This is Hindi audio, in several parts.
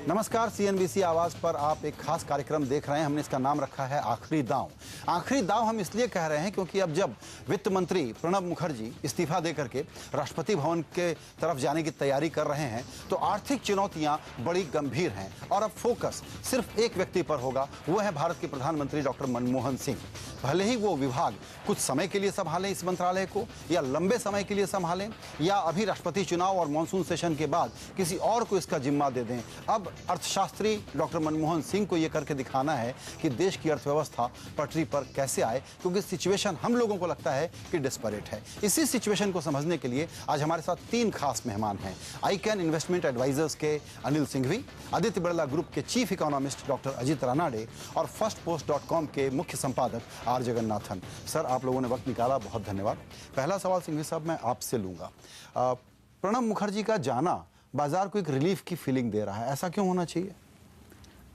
नमस्कार, सीएनबीसी आवाज पर आप एक खास कार्यक्रम देख रहे हैं। हमने इसका नाम रखा है आखिरी दांव। आखिरी दांव हम इसलिए कह रहे हैं क्योंकि अब जब वित्त मंत्री प्रणब मुखर्जी इस्तीफा देकर के राष्ट्रपति भवन के तरफ जाने की तैयारी कर रहे हैं तो आर्थिक चुनौतियां बड़ी गंभीर हैं और अब फोकस सिर्फ एक व्यक्ति पर होगा, वो है भारत के प्रधानमंत्री डॉक्टर मनमोहन सिंह। भले ही वो विभाग कुछ समय के लिए संभालें इस मंत्रालय को, या लंबे समय के लिए संभालें, या अभी राष्ट्रपति चुनाव और मानसून सेशन के बाद किसी और को इसका जिम्मा दे दें। अब अर्थशास्त्री डॉक्टर मनमोहन सिंह को यह करके दिखाना है कि देश की अर्थव्यवस्था पटरी पर कैसे आए, क्योंकि सिचुएशन हम लोगों को लगता है कि डिस्पैरेट है। इसी सिचुएशन को समझने के लिए आज हमारे साथ तीन खास मेहमान हैं। आईकैन इन्वेस्टमेंट एडवाइजर्स के अनिल सिंघवी, आदित्य बिरला ग्रुप के chief economist doctor Ajit Ranade और फर्स्टपोस्ट.com के मुख्य संपादक आर जगन्नाथन। सर, आप लोगों ने वक्त निकाला, बहुत धन्यवाद। पहला सवाल सिंघवी साहब मैं आपसे लूंगा। प्रणब मुखर्जी का जाना बाजार को एक रिलीफ की फीलिंग दे रहा है, ऐसा क्यों होना चाहिए?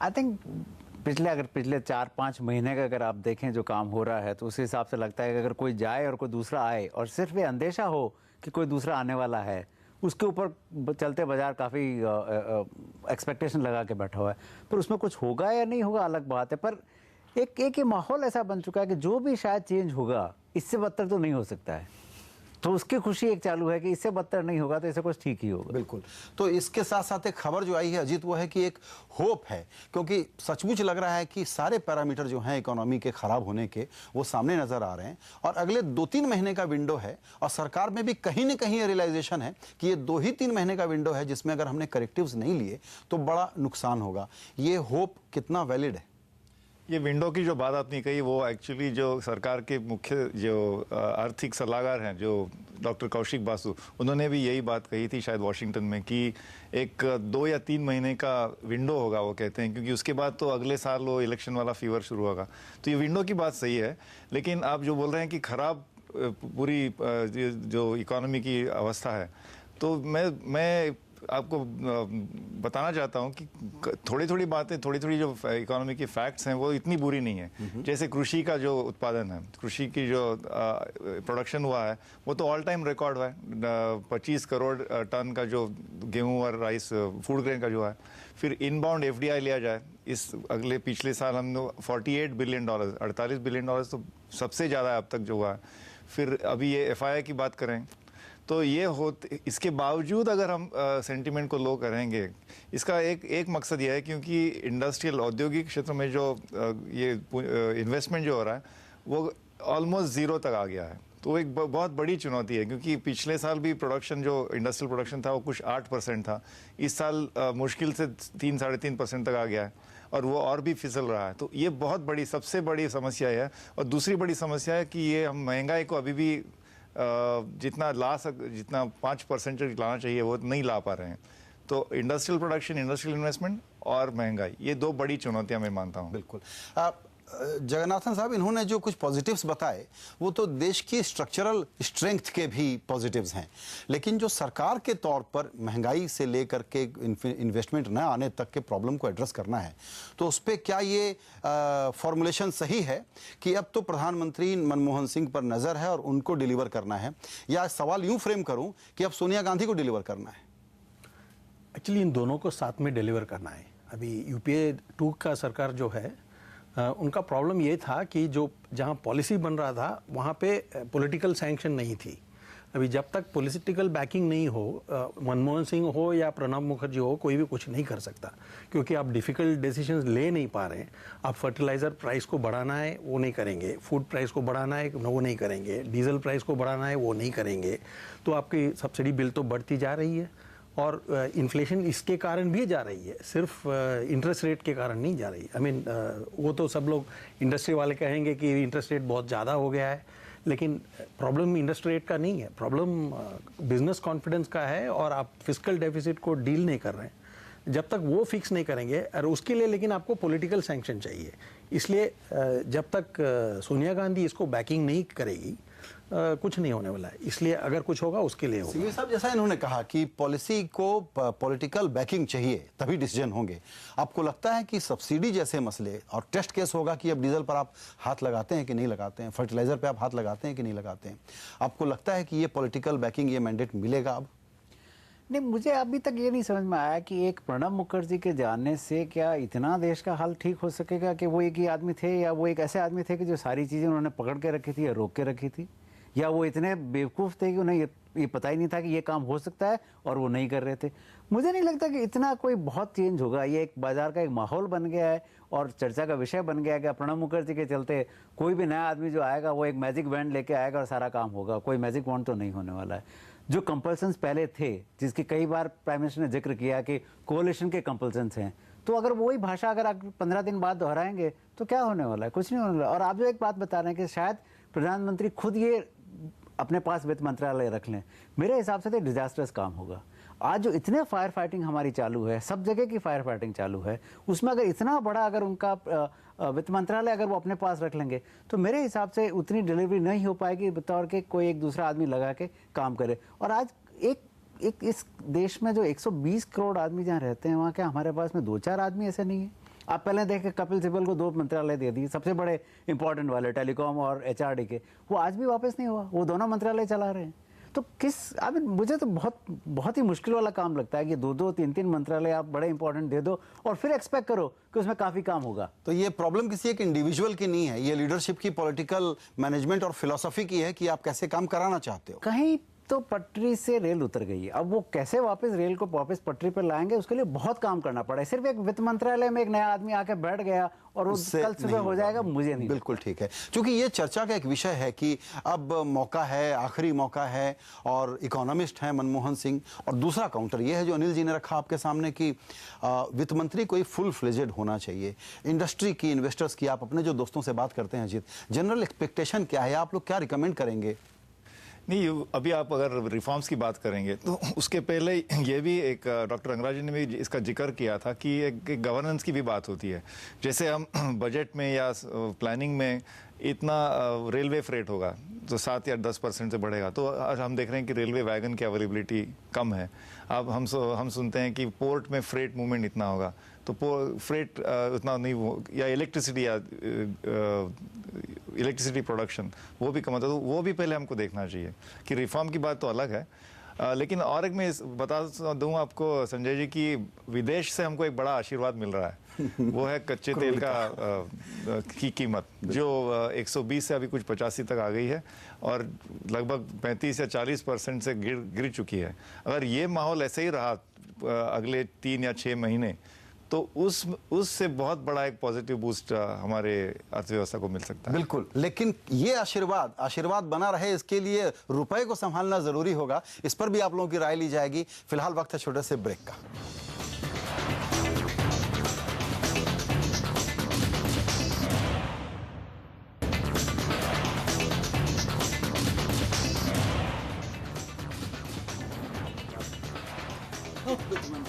आई थिंक पिछले 4-5 महीने का अगर आप देखें जो काम हो रहा है तो उस हिसाब से लगता है कि अगर कोई जाए और कोई दूसरा आए और सिर्फ ये अंदेशा हो कि कोई दूसरा आने वाला है, उसके ऊपर चलते बाजार काफ़ी एक्सपेक्टेशन लगा के बैठा हुआ है। पर उसमें कुछ होगा या नहीं होगा अलग बात है, पर एक ये माहौल ऐसा बन चुका है कि जो भी शायद चेंज होगा इससे बदतर तो नहीं हो सकता है। तो उसकी खुशी एक चालू है कि इससे बदतर नहीं होगा तो इससे कुछ ठीक ही होगा। बिल्कुल। तो इसके साथ साथ एक खबर जो आई है अजीत, वो है कि एक होप है, क्योंकि सचमुच लग रहा है कि सारे पैरामीटर जो हैं इकोनॉमी के खराब होने के वो सामने नजर आ रहे हैं और अगले 2-3 महीने का विंडो है और सरकार में भी कहीं न कहीं ये रियलाइजेशन है कि ये 2 ही 3 महीने का विंडो है जिसमें अगर हमने करेक्टिव्स नहीं लिए तो बड़ा नुकसान होगा। ये होप कितना वैलिड है? ये विंडो की जो बात आपने कही वो एक्चुअली जो सरकार के मुख्य जो आर्थिक सलाहकार हैं जो डॉक्टर कौशिक बासु, उन्होंने भी यही बात कही थी शायद वॉशिंगटन में कि एक 2 या 3 महीने का विंडो होगा वो कहते हैं, क्योंकि उसके बाद तो अगले साल वो इलेक्शन वाला फीवर शुरू होगा। तो ये विंडो की बात सही है, लेकिन आप जो बोल रहे हैं कि खराब पूरी जो इकोनॉमी की अवस्था है, तो मैं आपको बताना चाहता हूं कि थोड़ी बातें, थोड़ी जो इकोनॉमी की फैक्ट्स हैं वो इतनी बुरी नहीं है। जैसे कृषि का जो उत्पादन है, कृषि की जो प्रोडक्शन हुआ है वो तो ऑल टाइम रिकॉर्ड हुआ है। 25 करोड़ टन का जो गेहूं और राइस फूड ग्रेन का जो है। फिर इनबाउंड एफडीआई लिया जाए, इस पिछले साल हमने $48 बिलियन, $48 बिलियन तो सबसे ज़्यादा है अब तक जो हुआ है। फिर अभी ये एफआईआई की बात करें तो ये इसके बावजूद अगर हम सेंटीमेंट को लो करेंगे, इसका एक मकसद ये है क्योंकि इंडस्ट्रियल औद्योगिक क्षेत्र में जो ये इन्वेस्टमेंट जो हो रहा है वो ऑलमोस्ट ज़ीरो तक आ गया है। तो एक बहुत बड़ी चुनौती है, क्योंकि पिछले साल भी प्रोडक्शन जो इंडस्ट्रियल प्रोडक्शन था वो कुछ 8% था। इस साल मुश्किल से 3-3.5% तक आ गया है और वो और भी फिसल रहा है। तो ये बहुत बड़ी, सबसे बड़ी समस्या है। और दूसरी बड़ी समस्या है कि ये हम महंगाई को अभी भी जितना 5% लाना चाहिए वो नहीं ला पा रहे हैं। तो इंडस्ट्रियल प्रोडक्शन, इंडस्ट्रियल इन्वेस्टमेंट और महंगाई, ये 2 बड़ी चुनौतियां मैं मानता हूं। बिल्कुल। जगन्नाथन साहब, इन्होंने जो कुछ पॉजिटिव्स बताए वो तो देश की स्ट्रक्चरल स्ट्रेंथ के भी पॉजिटिव्स हैं, लेकिन जो सरकार के तौर पर महंगाई से लेकर के इन्वेस्टमेंट न आने तक के प्रॉब्लम को एड्रेस करना है, तो उस पर क्या ये फॉर्मुलेशन सही है कि अब तो प्रधानमंत्री मनमोहन सिंह पर नज़र है और उनको डिलीवर करना है, या सवाल यूं फ्रेम करूं कि अब सोनिया गांधी को डिलीवर करना है? एक्चुअली इन दोनों को साथ में डिलीवर करना है। अभी यूपीए 2 का सरकार जो है, उनका प्रॉब्लम ये था कि जो जहाँ पॉलिसी बन रहा था वहाँ पे पॉलिटिकल सैंक्शन नहीं थी। अभी जब तक पॉलिटिकल बैकिंग नहीं हो, मनमोहन सिंह हो या प्रणब मुखर्जी हो, कोई भी कुछ नहीं कर सकता, क्योंकि आप डिफ़िकल्ट डिसीजंस ले नहीं पा रहे हैं। आप फर्टिलाइज़र प्राइस को बढ़ाना है वो नहीं करेंगे, फूड प्राइस को बढ़ाना है वो नहीं करेंगे, डीजल प्राइस को बढ़ाना है वो नहीं करेंगे। तो आपकी सब्सिडी बिल तो बढ़ती जा रही है और इन्फ्लेशन इसके कारण भी जा रही है, सिर्फ इंटरेस्ट रेट के कारण नहीं जा रही। आई मीन वो तो सब लोग इंडस्ट्री वाले कहेंगे कि इंटरेस्ट रेट बहुत ज़्यादा हो गया है, लेकिन प्रॉब्लम इंटरेस्ट रेट का नहीं है, प्रॉब्लम बिजनेस कॉन्फिडेंस का है और आप फिस्कल डेफिसिट को डील नहीं कर रहे हैं। जब तक वो फिक्स नहीं करेंगे, और उसके लिए लेकिन आपको पॉलिटिकल सैंक्शन चाहिए। इसलिए जब तक सोनिया गांधी इसको बैकिंग नहीं करेगी कुछ नहीं होने वाला है। इसलिए अगर कुछ होगा उसके लिए होगा। सिंघवी साहब, जैसा इन्होंने कहा कि पॉलिसी को पॉलिटिकल बैकिंग चाहिए तभी डिसीजन होंगे, आपको लगता है कि सब्सिडी जैसे मसले और टेस्ट केस होगा कि अब डीजल पर आप हाथ लगाते हैं कि नहीं लगाते हैं, फर्टिलाइजर पे आप हाथ लगाते हैं कि नहीं लगाते हैं, आपको लगता है कि ये पॉलिटिकल बैकिंग, ये मैंडेट मिलेगा अब? नहीं, मुझे अभी तक ये नहीं समझ में आया कि एक प्रणब मुखर्जी के जाने से क्या इतना देश का हाल ठीक हो सकेगा कि वो एक ही आदमी थे, या वो एक ऐसे आदमी थे कि जो सारी चीज़ें उन्होंने पकड़ के रखी थी या रोक के रखी थी, या वो इतने बेवकूफ़ थे कि उन्हें ये पता ही नहीं था कि ये काम हो सकता है और वो नहीं कर रहे थे। मुझे नहीं लगता कि इतना कोई बहुत चेंज होगा। ये एक बाजार का एक माहौल बन गया है और चर्चा का विषय बन गया है कि प्रणब मुखर्जी के चलते कोई भी नया आदमी जो आएगा वो एक मैजिक वैंड लेके आएगा और सारा काम होगा। कोई मैजिक वैंड तो नहीं होने वाला है। जो कंपल्सन्स पहले थे, जिसकी कई बार प्राइम मिनिस्टर ने जिक्र किया कि कोalition के कंपल्सन्स हैं, तो अगर वही भाषा अगर आप 15 दिन बाद दोहराएंगे तो क्या होने वाला है? कुछ नहीं होने वाला। और आप जो एक बात बता रहे हैं कि शायद प्रधानमंत्री खुद ये अपने पास वित्त मंत्रालय रख लें, मेरे हिसाब से तो डिजास्टर्स काम होगा। आज जो इतने फायर फाइटिंग हमारी चालू है, सब जगह की फायर फाइटिंग चालू है, उसमें अगर इतना बड़ा अगर उनका वित्त मंत्रालय अगर वो अपने पास रख लेंगे तो मेरे हिसाब से उतनी डिलीवरी नहीं हो पाएगी बतौर के कोई एक दूसरा आदमी लगा के काम करे। और आज एक इस देश में जो 120 करोड़ आदमी जहाँ रहते हैं, वहाँ क्या हमारे पास में 2-4 आदमी ऐसे नहीं है? आप पहले देखें, कपिल सिब्बल को 2 मंत्रालय दे दिए, सबसे बड़े इंपॉर्टेंट वाले टेलीकॉम और HRD के, वो आज भी वापस नहीं हुआ, वो दोनों मंत्रालय चला रहे हैं। तो मुझे तो बहुत ही मुश्किल वाला काम लगता है कि 2-2, 3-3 मंत्रालय आप बड़े इंपॉर्टेंट दे दो और फिर एक्सपेक्ट करो कि उसमें काफी काम होगा। तो ये प्रॉब्लम किसी एक इंडिविजुअल की नहीं है, ये लीडरशिप की, पॉलिटिकल मैनेजमेंट और फिलॉसफी की है कि आप कैसे काम कराना चाहते हो। कहीं तो पटरी से रेल उतर गई है, अब वो कैसे वापस रेल को वापस पटरी पर लाएंगे, उसके लिए बहुत काम करना पड़ा है। सिर्फ एक वित्त मंत्रालय में एक नया आदमी आके बैठ गया और वो कल सुबह हो जाएगा, मुझे नहीं। बिल्कुल ठीक है, क्योंकि ये चर्चा का एक विषय है कि अब मौका है, आखिरी मौका है, और इकोनॉमिस्ट हैं मनमोहन सिंह, और दूसरा काउंटर ये है जो अनिल जी ने रखा आपके सामने कि वित्त मंत्री कोई फुल फ्लेजेड होना चाहिए। इंडस्ट्री की, इन्वेस्टर्स की, आप अपने जो दोस्तों से बात करते हैं अजीत, जनरल एक्सपेक्टेशन क्या है? आप लोग क्या रिकमेंड करेंगे? नहीं, अभी आप अगर रिफॉर्म्स की बात करेंगे तो उसके पहले ये भी एक डॉक्टर रंगराजन ने भी इसका जिक्र किया था कि एक गवर्नेंस की भी बात होती है। जैसे हम बजट में या प्लानिंग में इतना रेलवे फ्रेट होगा तो 7 या 10% से बढ़ेगा, तो आज हम देख रहे हैं कि रेलवे वैगन की अवेलेबिलिटी कम है। अब हम सुनते हैं कि पोर्ट में फ्रेट मूवमेंट इतना होगा, तो फ्रेट उतना नहीं हो, या इलेक्ट्रिसिटी प्रोडक्शन वो भी कम होता है। तो वो भी पहले हमको देखना चाहिए कि रिफॉर्म की बात तो अलग है। लेकिन और एक मैं बता दूं आपको संजय जी कि विदेश से हमको एक बड़ा आशीर्वाद मिल रहा है वो है कच्चे तेल की कीमत जो 120 से अभी कुछ 85 तक आ गई है और लगभग 35 या 40% से गिर चुकी है। अगर ये माहौल ऐसे ही रहा अगले 3 या 6 महीने तो उससे बहुत बड़ा एक पॉजिटिव बूस्ट हमारे अर्थव्यवस्था को मिल सकता है। बिल्कुल, लेकिन ये आशीर्वाद बना रहे, इसके लिए रुपए को संभालना जरूरी होगा। इस पर भी आप लोगों की राय ली जाएगी। फिलहाल वक्त है छोटे से ब्रेक का।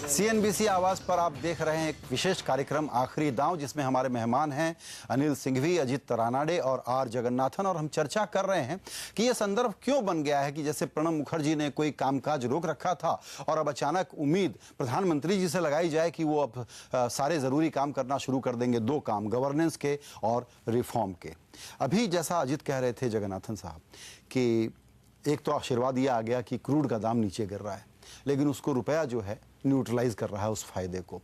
CNBC आवाज पर आप देख रहे हैं एक विशेष कार्यक्रम आखिरी दांव, जिसमें हमारे मेहमान हैं अनिल सिंघवी, अजीत रानाडे और आर जगन्नाथन। और हम चर्चा कर रहे हैं कि यह संदर्भ क्यों बन गया है कि जैसे प्रणब मुखर्जी ने कोई कामकाज रोक रखा था और अब अचानक उम्मीद प्रधानमंत्री जी से लगाई जाए कि वो अब सारे जरूरी काम करना शुरू कर देंगे, 2 काम, गवर्नेंस के और रिफॉर्म के। अभी जैसा अजीत कह रहे थे जगन्नाथन साहब कि एक तो आशीर्वाद ये आ गया कि क्रूड का दाम नीचे गिर रहा है, लेकिन उसको रुपया जो है न्यूट्रलाइज कर रहा है उस फायदे को।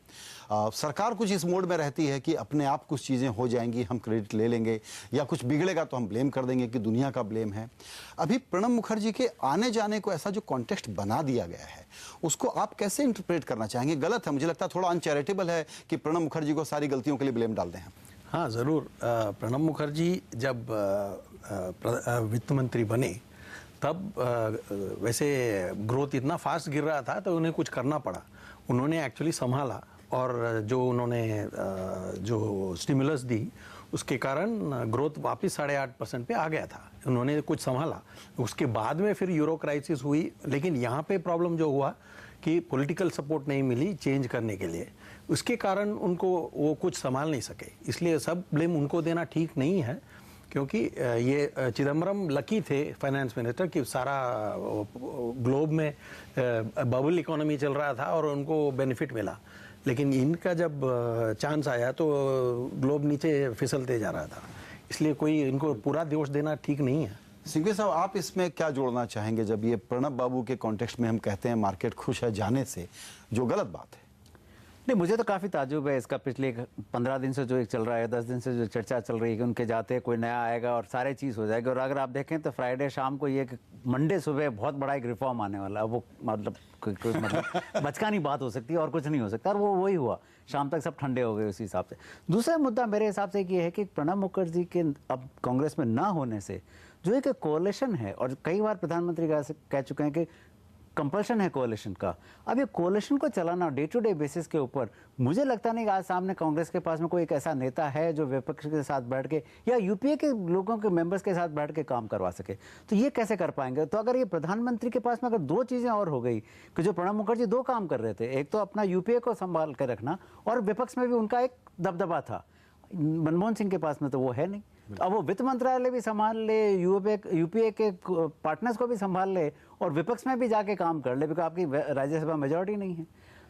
सरकार कुछ इस मोड में रहती है कि अपने आप कुछ चीज़ें हो जाएंगी, हम क्रेडिट ले लेंगे, या कुछ बिगड़ेगा तो हम ब्लेम कर देंगे कि दुनिया का ब्लेम है। अभी प्रणब मुखर्जी के आने जाने को ऐसा जो कॉन्टेक्स्ट बना दिया गया है, उसको आप कैसे इंटरप्रेट करना चाहेंगे? गलत है, मुझे लगता है थोड़ा अनचैरिटेबल है कि प्रणब मुखर्जी को सारी गलतियों के लिए ब्लेम डाल दें। हाँ ज़रूर, प्रणब मुखर्जी जब वित्त मंत्री बने तब वैसे ग्रोथ इतना फास्ट गिर रहा था तो उन्हें कुछ करना पड़ा। उन्होंने एक्चुअली संभाला और जो उन्होंने जो स्टिमुलस दी उसके कारण ग्रोथ वापस 8.5% पे आ गया था। उन्होंने कुछ संभाला, उसके बाद में फिर यूरो क्राइसिस हुई। लेकिन यहाँ पे प्रॉब्लम जो हुआ कि पॉलिटिकल सपोर्ट नहीं मिली चेंज करने के लिए, उसके कारण उनको वो कुछ संभाल नहीं सके। इसलिए सब ब्लेम उनको देना ठीक नहीं है, क्योंकि ये चिदम्बरम लकी थे फाइनेंस मिनिस्टर कि सारा ग्लोब में बबल इकोनॉमी चल रहा था और उनको बेनिफिट मिला। लेकिन इनका जब चांस आया तो ग्लोब नीचे फिसलते जा रहा था। इसलिए कोई इनको पूरा दोष देना ठीक नहीं है। सिंघवी साहब, आप इसमें क्या जोड़ना चाहेंगे जब ये प्रणब बाबू के कॉन्टेक्स्ट में हम कहते हैं मार्केट खुश है जाने से, जो गलत बात है? नहीं, मुझे तो काफ़ी ताज्जुब है इसका। पिछले 15 दिन से जो एक चल रहा है, 10 दिन से जो चर्चा चल रही है कि उनके जाते कोई नया आएगा और सारे चीज़ हो जाएगी। और अगर आप देखें तो फ्राइडे शाम को ये मंडे सुबह बहुत बड़ा एक रिफॉर्म आने वाला है। वो मतलब कोई मतलब बचकानी बात हो सकती है और कुछ नहीं हो सकता। और वो वही हुआ, शाम तक सब ठंडे हो गए उसी हिसाब से। दूसरा मुद्दा मेरे हिसाब से ये है कि प्रणब मुखर्जी के अब कांग्रेस में ना होने से जो एक कोalition है, और कई बार प्रधानमंत्री कह चुके हैं कि कंपल्शन है कोalition का। अब ये कोalition को चलाना डे टू डे बेसिस के ऊपर, मुझे लगता नहीं कि आज सामने कांग्रेस के पास में कोई एक ऐसा नेता है जो विपक्ष के साथ बैठ के या यूपीए के लोगों के मेंबर्स के साथ बैठ के काम करवा सके। तो ये कैसे कर पाएंगे? तो अगर ये प्रधानमंत्री के पास में अगर दो चीज़ें और हो गई कि जो प्रणब मुखर्जी दो काम कर रहे थे, एक तो अपना यूपीए को संभाल कर रखना और विपक्ष में भी उनका एक दबदबा था, मनमोहन सिंह के पास में तो वो है नहीं। अब वो वित्त मंत्रालय भी संभाल ले, यूपीए के पार्टनर्स को भी संभाल ले और विपक्ष में भी जाके काम कर ले, बिकॉज आपकी राज्यसभा मेजोरिटी नहीं है।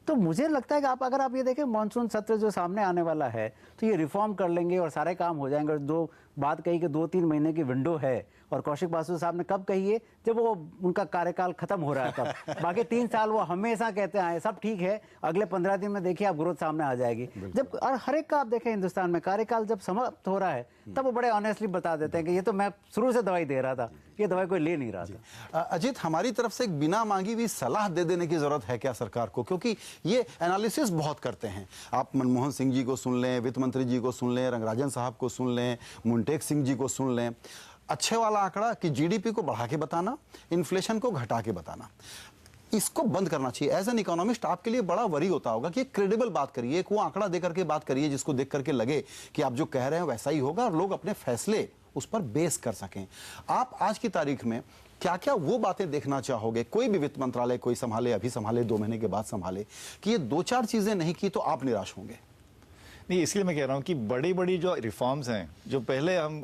तो मुझे लगता है कि अगर आप ये देखें मानसून सत्र जो सामने आने वाला है तो ये रिफॉर्म कर लेंगे और सारे काम हो जाएंगे। और दो बात कही कि 2-3 महीने की विंडो है, और कौशिक बासु साहब ने कब कही है? जब वो उनका कार्यकाल खत्म हो रहा है तब। बाकी 3 साल वो हमेशा कहते आए सब ठीक है, अगले 15 दिन में देखिए आप ग्रोथ सामने आ जाएगी। जब और हर एक का आप देखें हिंदुस्तान में कार्यकाल जब समाप्त हो रहा है तब वो बड़े ऑनेस्टली बता देते हैं कि ये तो मैं शुरू से दवाई दे रहा था, ये दवाई कोई ले नहीं रहा था। अजीत, हमारी तरफ से एक बिना मांगी हुई सलाह दे देने की जरूरत है क्या सरकार को? क्योंकि ये एनालिसिस बहुत करते हैं। आप मनमोहन सिंह जी को सुन लें, वित्त मंत्री जी को सुन लें, रंगराजन साहब को सुन लें, मुंटेक सिंह जी को सुन लें। अच्छे वाला आंकड़ा कि जीडीपी को बढ़ा के बताना, इन्फ्लेशन को घटा के बताना, इसको बंद करना चाहिए। एज एन इकोनॉमिस्ट आपके लिए बड़ा वरी होता होगा कि एक क्रेडिबल बात करिए, एक वो आंकड़ा देकर के बात करिए जिसको देख करके लगे कि आप जो कह रहे हैं वैसा ही होगा और लोग अपने फैसले उस पर बेस कर सकें। आप आज की तारीख में क्या क्या वो बातें देखना चाहोगे? कोई भी वित्त मंत्रालय कोई संभाले, अभी संभाले, 2 महीने के बाद संभाले, कि ये 2-4 चीजें नहीं की तो आप निराश होंगे? नहीं, इसलिए मैं कह रहा हूँ कि बड़ी बड़ी जो रिफॉर्म्स हैं, जो पहले हम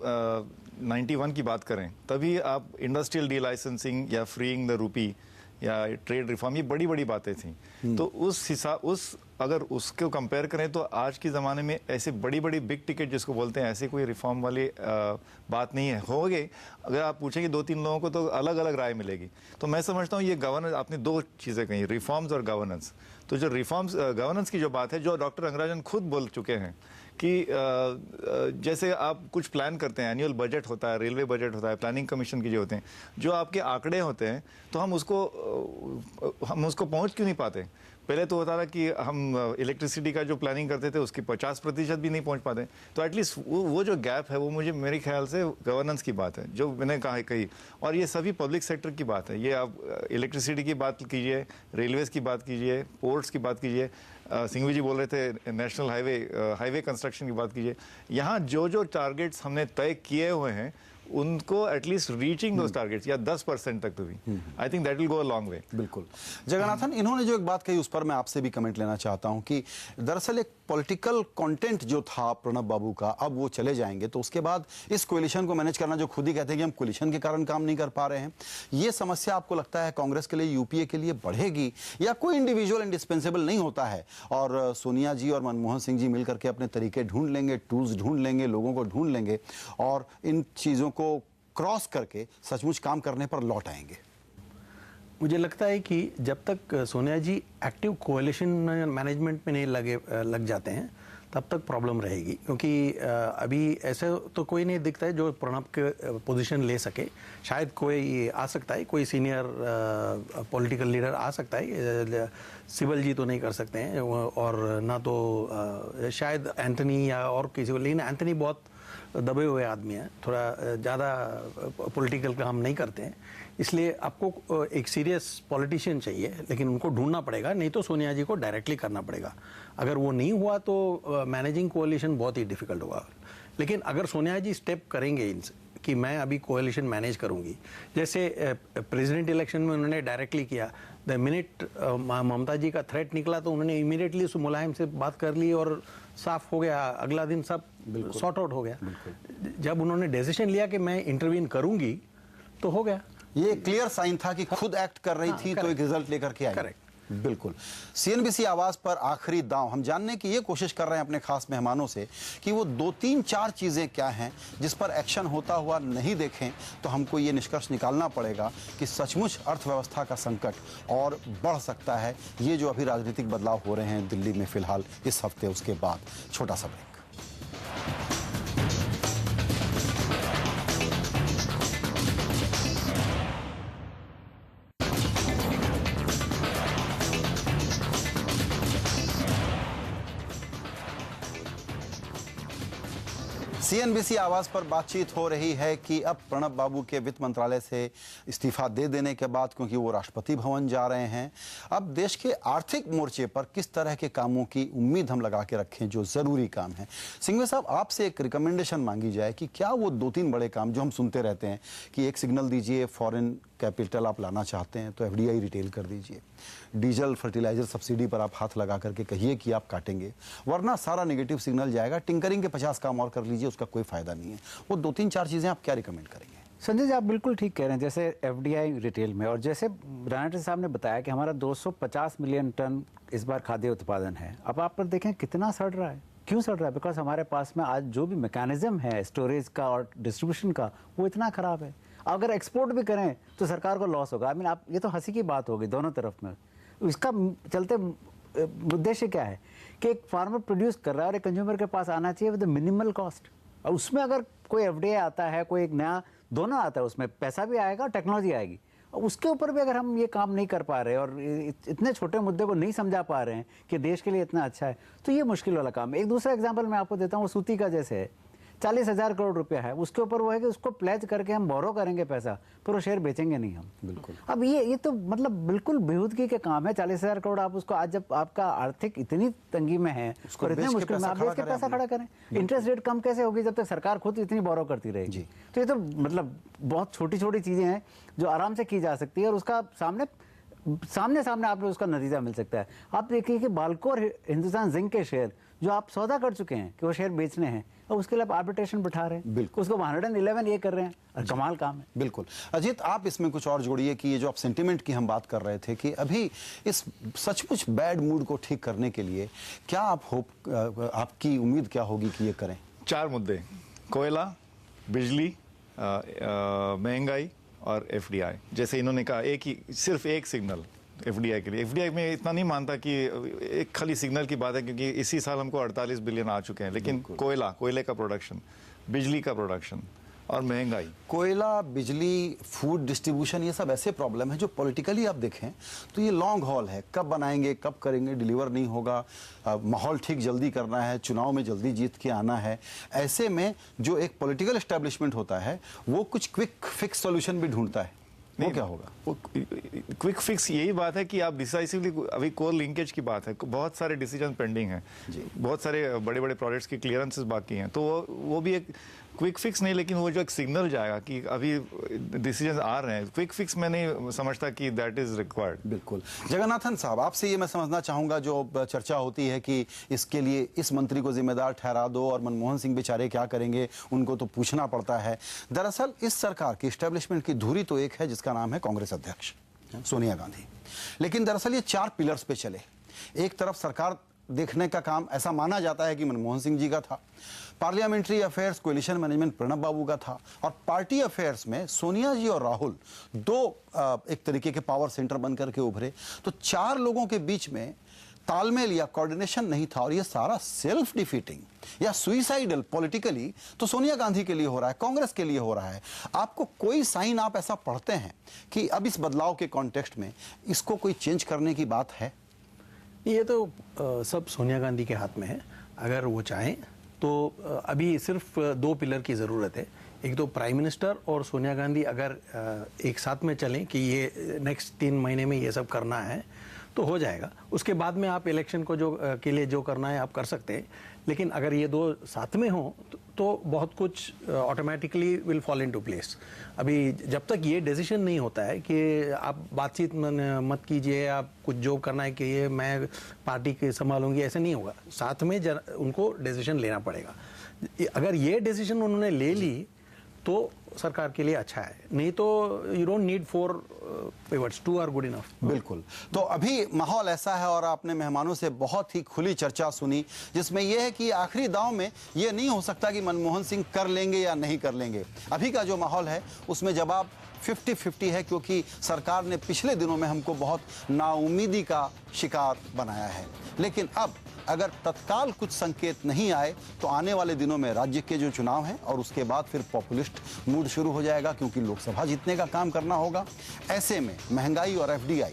91 की बात करें तभी आप इंडस्ट्रियल डी लाइसेंसिंग या फ्रीइंग द रूपी या ट्रेड रिफॉर्म, ये बड़ी बड़ी बातें थी। तो उस हिसाब अगर उसको कंपेयर करें तो आज के ज़माने में ऐसे बड़ी बड़ी बिग टिकट जिसको बोलते हैं, ऐसे कोई रिफॉर्म वाली बात नहीं है। हो गए अगर आप पूछेंगे 2-3 लोगों को तो अलग अलग राय मिलेगी। तो मैं समझता हूँ ये गवर्नेंस, आपने 2 चीज़ें कही, रिफॉर्म्स और गवर्नेंस। तो जो रिफॉर्म्स गवर्नेंस की जो बात है, जो डॉक्टर रंगराजन खुद बोल चुके हैं कि जैसे आप कुछ प्लान करते हैं, एनुअल बजट होता है, रेलवे बजट होता है, प्लानिंग कमीशन के जो होते हैं, जो आपके आंकड़े होते हैं, तो हम उसको पहुंच क्यों नहीं पाते? पहले तो होता था कि हम इलेक्ट्रिसिटी का जो प्लानिंग करते थे उसकी 50% भी नहीं पहुंच पाते। तो एटलीस्ट वो जो गैप है वो मेरे ख्याल से गवर्नेंस की बात है, जो मैंने कही। और ये सभी पब्लिक सेक्टर की बात है। ये आप इलेक्ट्रिसिटी की बात कीजिए, रेलवेज की बात कीजिए, पोर्ट्स की बात कीजिए, सिंघवी जी बोल रहे थे नेशनल हाईवे कंस्ट्रक्शन की बात कीजिए। यहाँ जो टारगेट्स हमने तय किए हुए हैं उनको एटलीस्ट रीचिंग दोस टारगेट्स या 10% तक तो भी, I think that will go a long way. बिल्कुल। जगन्नाथन, इन्होंने जो एक बात कही उस पर मैं आपसे भी कमेंट लेना चाहता हूं कि दरअसल एक पॉलिटिकल कंटेंट जो था प्रणब बाबू का, अब वो चले जाएंगे तो उसके बाद इस कोलिशन को मैनेज करना, जो खुद ही कहते हैं कि हम कोलिशन के कारण काम नहीं कर पा रहे हैं, ये समस्या आपको लगता है कांग्रेस के लिए, यूपीए के लिए बढ़ेगी, या कोई इंडिविजुअल इंडिस्पेंसेबल नहीं होता है और सोनिया जी और मनमोहन सिंह जी मिलकर के अपने तरीके ढूंढ लेंगे, टूल्स ढूंढ लेंगे, लोगों को ढूंढ लेंगे और इन चीजों को क्रॉस करके सचमुच काम करने पर लौट आएंगे? मुझे लगता है कि जब तक सोनिया जी एक्टिव कोalition मैनेजमेंट में नहीं लग जाते हैं तब तक प्रॉब्लम रहेगी। क्योंकि अभी ऐसे तो कोई नहीं दिखता है जो प्रणब के पोजीशन ले सके। शायद कोई आ सकता है, कोई सीनियर पॉलिटिकल लीडर आ सकता है, सिबल जी तो नहीं कर सकते हैं, और ना तो शायद एंथनी या और किसी को। लेकिन एंथनी बहुत दबे हुए आदमी हैं, थोड़ा ज़्यादा पॉलिटिकल काम नहीं करते हैं, इसलिए आपको एक सीरियस पॉलिटिशियन चाहिए, लेकिन उनको ढूंढना पड़ेगा, नहीं तो सोनिया जी को डायरेक्टली करना पड़ेगा। अगर वो नहीं हुआ तो मैनेजिंग कोalition बहुत ही डिफिकल्ट होगा। लेकिन अगर सोनिया जी स्टेप करेंगे कि मैं अभी कोalition मैनेज करूंगी, जैसे प्रेसिडेंट इलेक्शन में उन्होंने डायरेक्टली किया, द मिनट ममता जी का थ्रेट निकला तो उन्होंने इमीडिएटली मुलायम से बात कर ली और साफ हो गया, अगला दिन सब सॉर्ट आउट हो गया। जब उन्होंने डिसीजन लिया कि मैं इंटरवीन करूंगी तो हो गया। ये क्लियर साइन था कि खुद एक्ट कर रही थी तो एक रिजल्ट लेकर के आई। करेक्ट। बिल्कुल। सीएनबीसी आवाज पर आखिरी दांव हम जानने की ये कोशिश कर रहे हैं अपने खास मेहमानों से कि वो 2-3-4 चीजें क्या हैं जिस पर एक्शन होता हुआ नहीं देखें तो हमको ये निष्कर्ष निकालना पड़ेगा कि सचमुच अर्थव्यवस्था का संकट और बढ़ सकता है। ये जो अभी राजनीतिक बदलाव हो रहे हैं दिल्ली में फिलहाल इस हफ्ते, उसके बाद छोटा सा ब्रेक। सीएनबीसी आवाज पर बातचीत हो रही है कि अब प्रणब बाबू के वित्त मंत्रालय से इस्तीफा दे देने के बाद, क्योंकि वो राष्ट्रपति भवन जा रहे हैं, अब देश के आर्थिक मोर्चे पर किस तरह के कामों की उम्मीद हम लगा के रखें जो जरूरी काम है। सिंघवी साहब, आपसे एक रिकमेंडेशन मांगी जाए कि क्या वो 2-3 बड़े काम जो हम सुनते रहते हैं कि एक सिग्नल दीजिए, फॉरेन कैपिटल आप लाना चाहते हैं तो एफडीआई रिटेल कर दीजिए, डीजल फर्टिलाइजर सब्सिडी पर आप हाथ लगा करके कहिए कि आप काटेंगे, वरना सारा नेगेटिव सिग्नल जाएगा, टिंकरिंग के 50 काम और कर लीजिए, उसका कोई फायदा नहीं है। वो 2-3-4 चीजें आप क्या रिकमेंड करेंगे? संजय जी, आप बिल्कुल ठीक कह रहे हैं। जैसे एफडीआई रिटेल में, और जैसे राणा साहब ने बताया कि हमारा 250 मिलियन टन इस बार खाद्य उत्पादन है। अब आप पर देखें कितना सड़ रहा है। क्यों सड़ रहा है? बिकॉज हमारे पास में आज जो भी मैकेनिज्म है स्टोरेज का और डिस्ट्रीब्यूशन का, वो इतना खराब है। अगर एक्सपोर्ट भी करें तो सरकार को लॉस होगा। आई मीन, आप, ये तो हंसी की बात होगी दोनों तरफ में। इसका चलते उद्देश्य क्या है कि एक फार्मर प्रोड्यूस कर रहा है और एक कंज्यूमर के पास आना चाहिए विद मिनिमल कॉस्ट। और उसमें अगर कोई एफडीआई आता है, कोई एक नया, दोनों आता है, उसमें पैसा भी आएगा, टेक्नोलॉजी आएगी। और उसके ऊपर भी अगर हम ये काम नहीं कर पा रहे और इतने छोटे मुद्दे को नहीं समझा पा रहे हैं कि देश के लिए इतना अच्छा है, तो ये मुश्किल वाला काम है। एक दूसरा एग्जाम्पल मैं आपको देता हूँ, सूती का जैसे है, 40,000 करोड़ रुपया है, उसके ऊपर वो है कि उसको प्लेज करके हम बोरो करेंगे पैसा, पर वो शेयर बेचेंगे नहीं हम। बिल्कुल। अब ये तो मतलब बिल्कुल बेहूदगी के काम है। 40,000 करोड़ आप उसको, आज जब आपका आर्थिक इतनी तंगी में है और इतने मुश्किल में, आप बेच के पैसा खड़ा करें। इंटरेस्ट रेट कम कैसे होगी जब तक सरकार खुद इतनी बोरो करती रहेगी? तो ये तो मतलब बहुत छोटी छोटी चीजें हैं जो आराम से की जा सकती है और उसका सामने आपने उसका नतीजा मिल सकता है। आप देखिए कि बाल्को और हिंदुस्तान जिंक के शेयर जो आप सौदा कर चुके हैं कि वो शेयर बेचने हैं, और उसके लिए आप आर्बिट्रेशन बिठा रहे हैं। बिल्कुल। उसको 111 ये कर रहे हैं, और कमाल काम है। बिल्कुल। अजीत, आप इसमें कुछ और जोड़िए कि ये जो आप सेंटिमेंट की हम बात कर रहे थे कि अभी इस सचमुच बैड मूड को ठीक करने के लिए क्या आपकी उम्मीद क्या होगी कि ये करें? 4 मुद्दे: कोयला, बिजली, महंगाई और एफडीआई। जैसे इन्होंने कहा, सिर्फ एक सिग्नल एफडीआई के लिए। एफडीआई में इतना नहीं मानता कि एक खाली सिग्नल की बात है, क्योंकि इसी साल हमको 48 बिलियन आ चुके हैं। लेकिन कोयले का प्रोडक्शन, बिजली का प्रोडक्शन और महंगाई, कोयला, बिजली, फूड डिस्ट्रीब्यूशन, ये सब ऐसे प्रॉब्लम है जो पॉलिटिकली आप देखें तो ये लॉन्ग हॉल है। कब बनाएंगे, कब करेंगे, डिलीवर नहीं होगा, माहौल ठीक जल्दी करना है, चुनाव में जल्दी जीत के आना है। ऐसे में जो एक पॉलिटिकल एस्टेब्लिशमेंट होता है वो कुछ क्विक फिक्स सॉल्यूशन भी ढूंढता है। वो क्या होगा? वो क्विक फिक्स यही बात है कि आप डिसाइसिवली, अभी कोर लिंकेज की बात है, बहुत सारे डिसीजन पेंडिंग हैं, बहुत सारे बड़े बड़े प्रोजेक्ट्स की क्लियरेंसेस बाकी हैं, तो वो भी एक क्विक फिक्स नहीं, लेकिन वो जो एक सिग्नल जाएगा कि अभी डिसीजन आ रहे हैं। क्विक फिक्स मैं नहीं समझता कि दैट इज रिक्वायर्ड। बिल्कुल। जगन्नाथन साहब, आपसे ये मैं समझना चाहूंगा, जो चर्चा होती है कि इसके लिए इस मंत्री को जिम्मेदार ठहरा दो और मनमोहन सिंह बेचारे क्या करेंगे, उनको तो पूछना पड़ता है। दरअसल इस सरकार की एस्टेब्लिशमेंट की धुरी तो एक है जिसका नाम है कांग्रेस अध्यक्ष सोनिया गांधी, लेकिन दरअसल ये 4 पिलर्स पे चले। एक तरफ सरकार देखने का काम ऐसा माना जाता है कि मनमोहन सिंह जी का था, parliamentary affairs coalition management Pranab बाबू का था, और पार्टी अफेयर्स में सोनिया जी और राहुल दो एक तरीके के पावर सेंटर बनकर के उभरे। तो 4 लोगों के बीच में तालमेल या कोऑर्डिनेशन नहीं था, और ये सारा सेल्फ डिफीटिंग या सुइसाइडल पॉलिटिकली तो सोनिया गांधी के लिए हो रहा है, कांग्रेस के लिए हो रहा है। आपको कोई साइन आप ऐसा पढ़ते हैं कि अब इस बदलाव के कॉन्टेक्स्ट में इसको कोई चेंज करने की बात है? ये तो सब सोनिया गांधी के हाथ में है। अगर वो चाहें तो अभी सिर्फ 2 पिलर की ज़रूरत है। एक तो प्राइम मिनिस्टर और सोनिया गांधी अगर एक साथ में चलें कि ये नेक्स्ट 3 महीने में ये सब करना है तो हो जाएगा। उसके बाद में आप इलेक्शन को के लिए जो करना है आप कर सकते हैं। लेकिन अगर ये 2 साथ में हों तो बहुत कुछ automatically will fall into place. अभी जब तक ये डिसीजन नहीं होता है कि आप बातचीत मत कीजिए, आप कुछ जो करना है कि ये मैं पार्टी के संभालूंगी, ऐसे नहीं होगा। साथ में उनको डिसीजन लेना पड़ेगा। अगर ये डिसीजन उन्होंने ले ली तो सरकार के लिए अच्छा है, नहीं तो you don't need 4 pivots, 2 are good enough. बिल्कुल। तो अभी माहौल ऐसा है और आपने मेहमानों से बहुत ही खुली चर्चा सुनी, जिसमें यह है कि आखिरी दांव में यह नहीं हो सकता कि मनमोहन सिंह कर लेंगे या नहीं कर लेंगे। अभी का जो माहौल है उसमें जवाब 50-50 है, क्योंकि सरकार ने पिछले दिनों में हमको बहुत नाउमीदी का शिकार बनाया है। लेकिन अब अगर तत्काल कुछ संकेत नहीं आए तो आने वाले दिनों में राज्य के जो चुनाव हैं और उसके बाद फिर पॉपुलिस्ट मूड शुरू हो जाएगा, क्योंकि लोकसभा जीतने का काम करना होगा। ऐसे में महंगाई और FDI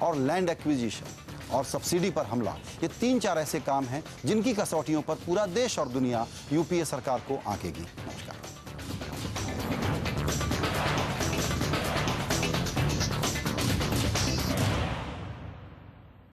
और लैंड एक्विजिशन और सब्सिडी पर हमला, ये 3-4 ऐसे काम हैं जिनकी कसौटियों पर पूरा देश और दुनिया यूपीए सरकार को आंकेगी। नमस्कार।